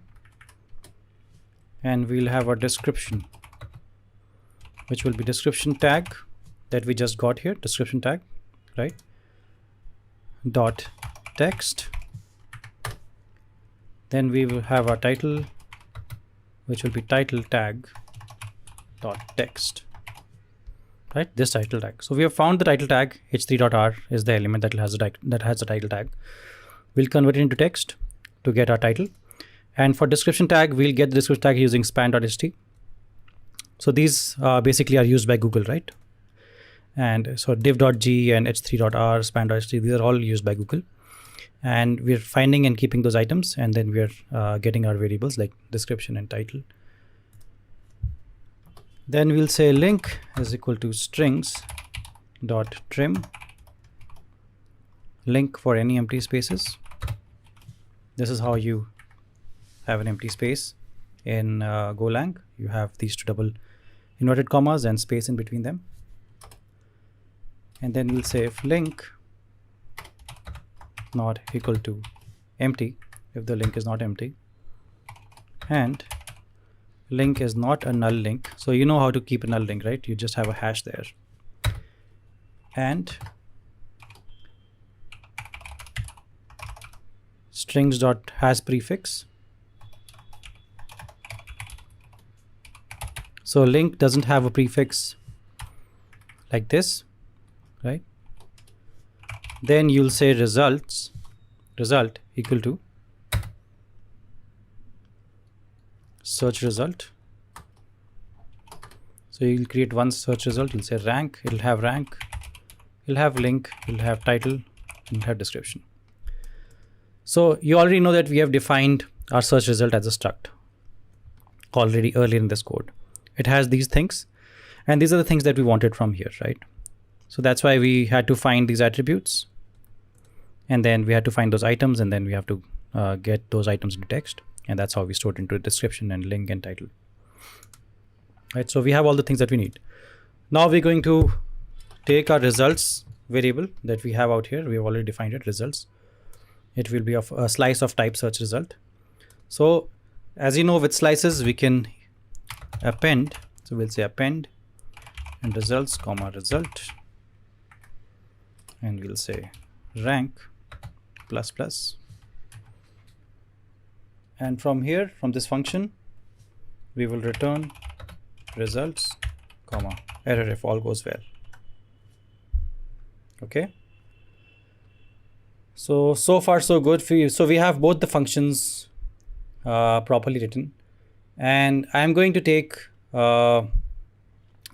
and we'll have a description which will be description tag that we just got here, description tag, right? Dot text. Then we will have our title, which will be title tag dot text, right? This title tag. So we have found the title tag. h3.r is the element that has the title tag. We'll convert it into text to get our title, and for description tag we'll get the description tag using span.st. So these basically are used by Google, right? And so div.g and h3.r, span.st, these are all used by Google. And we're finding and keeping those items, and then we're getting our variables like description and title. Then we'll say link is equal to strings dot trim link for any empty spaces. This is how you have an empty space in Golang. You have these two double inverted commas and space in between them. And then we'll say if link not equal to empty, if the link is not empty, and link is not a null link. So you know how to keep a null link, right? You just have a hash there. And strings dot has prefix. So link doesn't have a prefix like this, right? Then you'll say result equal to search result. So you'll create one search result. You'll say rank, it'll have rank, it'll have link, it'll have title, it'll have description. So you already know that we have defined our search result as a struct already earlier in this code. It has these things, and these are the things that we wanted from here, right? So that's why we had to find these attributes, and then we had to find those items, and then we have to get those items into text, and that's how we stored into description and link and title. Right, so we have all the things that we need. Now we're going to take our results variable that we have out here. We have already defined it, results. It will be of a slice of type search result. So as you know, with slices we can append. So we'll say append and results comma result, and we'll say rank plus plus, and from here, from this function, we will return results comma error if all goes well. Okay, so far so good for you. So we have both the functions properly written, and I'm going to take a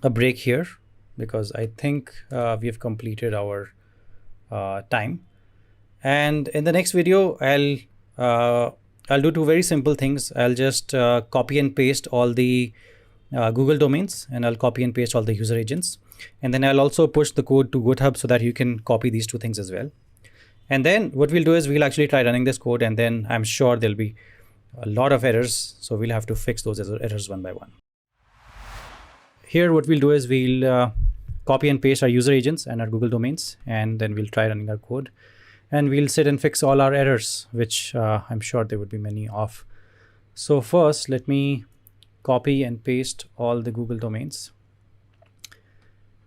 break here because I think we have completed our time, and in the next video I'll do two very simple things. I'll just copy and paste all the Google domains, and I'll copy and paste all the user agents, and then I'll also push the code to GitHub so that you can copy these two things as well. And then what we'll do is we'll actually try running this code, and then I'm sure there'll be a lot of errors, so we'll have to fix those errors one by one. Here what we'll do is we'll copy and paste our user agents and our Google domains, and then we'll try running our code, and we'll sit and fix all our errors, which I'm sure there would be many of. So first, let me copy and paste all the Google domains.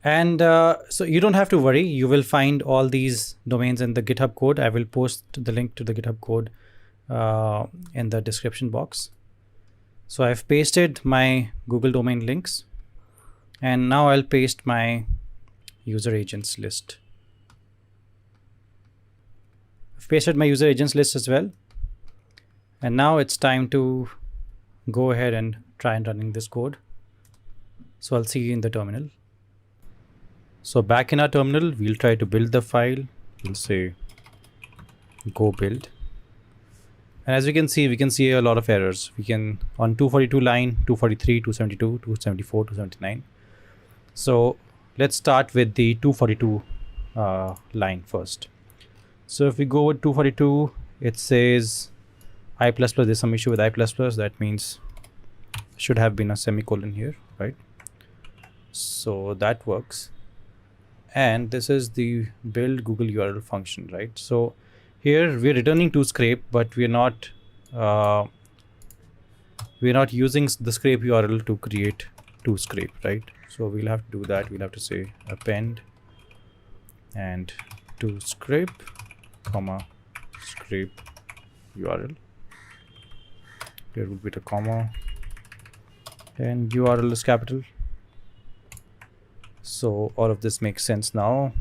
And so you don't have to worry, you will find all these domains in the GitHub code. I will post the link to the GitHub code in the description box. So I've pasted my Google domain links, and now I'll paste my user agents list. I've pasted my user agents list as well, and now it's time to go ahead and try and running this code. So I'll see you in the terminal. So back in our terminal, we'll try to build the file. We'll say go build, and as we can see a lot of errors. We can on 242 line, 243, 272, 274, 279. So let's start with the 242 line first. So if we go with 242, it says I++, there's some issue with I++. That means should have been a semicolon here, right? So that works. And this is the build Google URL function, right? So here we're returning to scrape, but we're not using the scrape URL to create to scrape, right? So we'll have to do that. We'll have to say append and to scrape comma scrape URL. Here will be the comma, and URL is capital. So all of this makes sense now.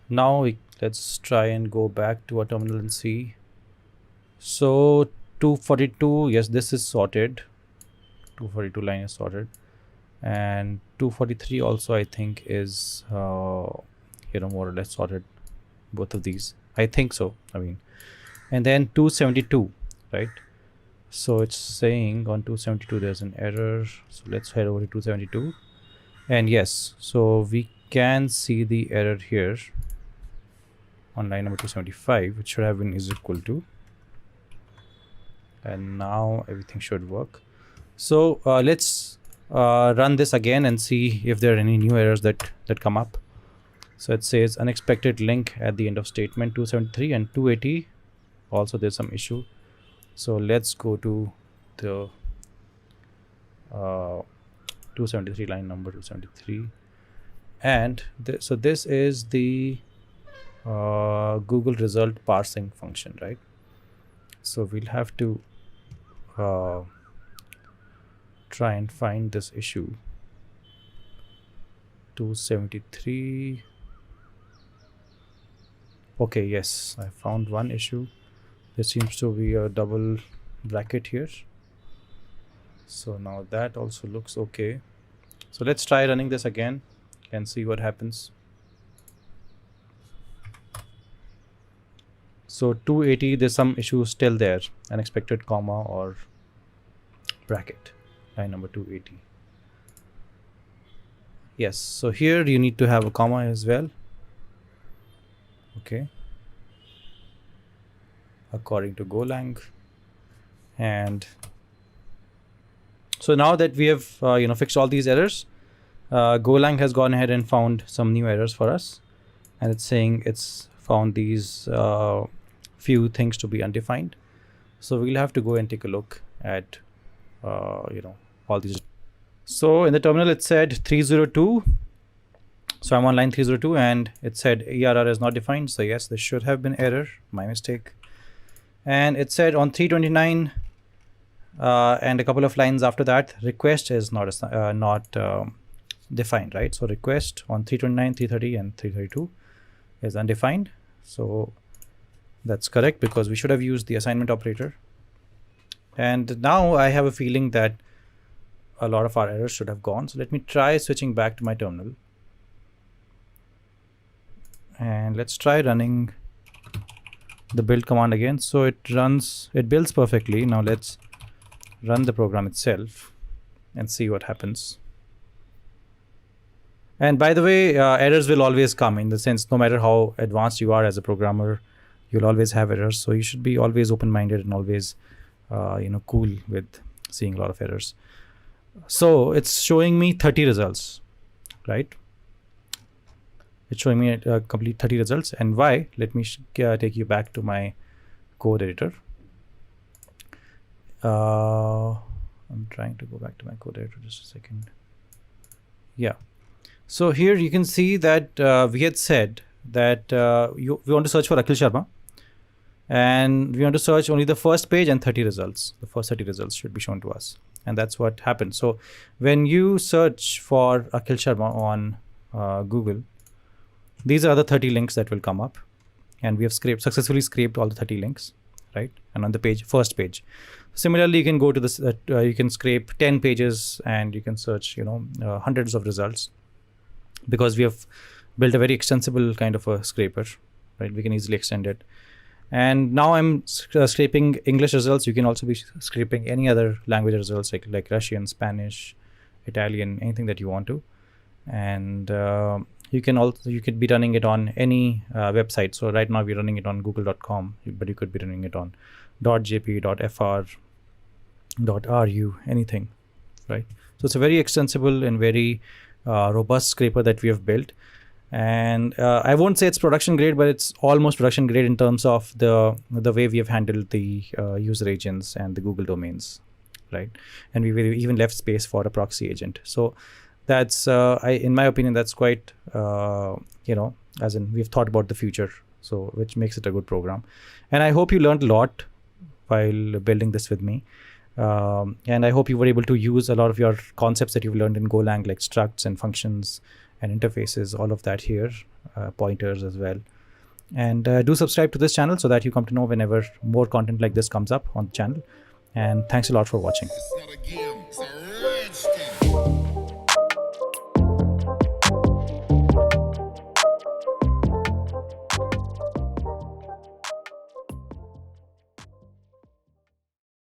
Let's try and go back to our terminal and see. So 242, yes, this is sorted. 242 line is sorted, and 243 also I think is more or less sorted. Both of these, I think so. I mean, and then 272, right? So it's saying on 272 there's an error. So let's head over to 272, and yes, so we can see the error here on line number 275, which should have been is equal to, and now everything should work. So let's run this again and see if there are any new errors that come up. So it says unexpected link at the end of statement 273, and 280 also there's some issue. So let's go to the 273 line number 273, and so this is the Google result parsing function, right? So we'll have to try and find this issue. 273. Okay, yes, I found one issue. There seems to be a double bracket here. So now that also looks okay. So let's try running this again and see what happens. So 280, there's some issue still there, unexpected comma or bracket, line number 280. Yes, so here you need to have a comma as well. Okay, according to Golang. And so now that we have fixed all these errors, Golang has gone ahead and found some new errors for us, and it's saying it's found these few things to be undefined. So we'll have to go and take a look at all these. So in the terminal it said 302. So I'm on line 302 and it said ERR is not defined. So yes, this should have been error, my mistake. And it said on 329 and a couple of lines after that, request is not defined, right? So request on 329, 330 and 332 is undefined. So that's correct because we should have used the assignment operator. And now I have a feeling that a lot of our errors should have gone. So let me try switching back to my terminal. And let's try running the build command again. So it builds perfectly. Now let's run the program itself and see what happens. And by the way, errors will always come, in the sense no matter how advanced you are as a programmer, you'll always have errors. So you should be always open-minded and always cool with seeing a lot of errors. So it's showing me 30 results, right? It's showing me a complete 30 results. And why? Let me take you back to my code editor. I'm trying to go back to my code editor just a second. Yeah. So here you can see that we had said that we want to search for Akhil Sharma, and we want to search only the first page and 30 results. The first 30 results should be shown to us, and that's what happened. So when you search for Akhil Sharma on Google, these are the 30 links that will come up, and we have successfully scraped all the 30 links, right? And on the first page. Similarly, you can go to this, you can scrape 10 pages and you can search, hundreds of results, because we have built a very extensible kind of a scraper, right? We can easily extend it. And now I'm scraping English results. You can also be scraping any other language results like Russian, Spanish, Italian, anything that you want to. And you could be running it on any website. So right now we're running it on google.com, but you could be running it on .jp, .fr, .ru, anything, right? So it's a very extensible and very robust scraper that we have built. And I won't say it's production grade, but it's almost production grade in terms of the way we have handled the user agents and the Google domains, right? And we even left space for a proxy agent. So that's, in my opinion, that's quite, as in we've thought about the future, so which makes it a good program. And I hope you learned a lot while building this with me. And I hope you were able to use a lot of your concepts that you've learned in Golang, like structs and functions and interfaces, all of that here, pointers as well. And do subscribe to this channel so that you come to know whenever more content like this comes up on the channel. And thanks a lot for watching.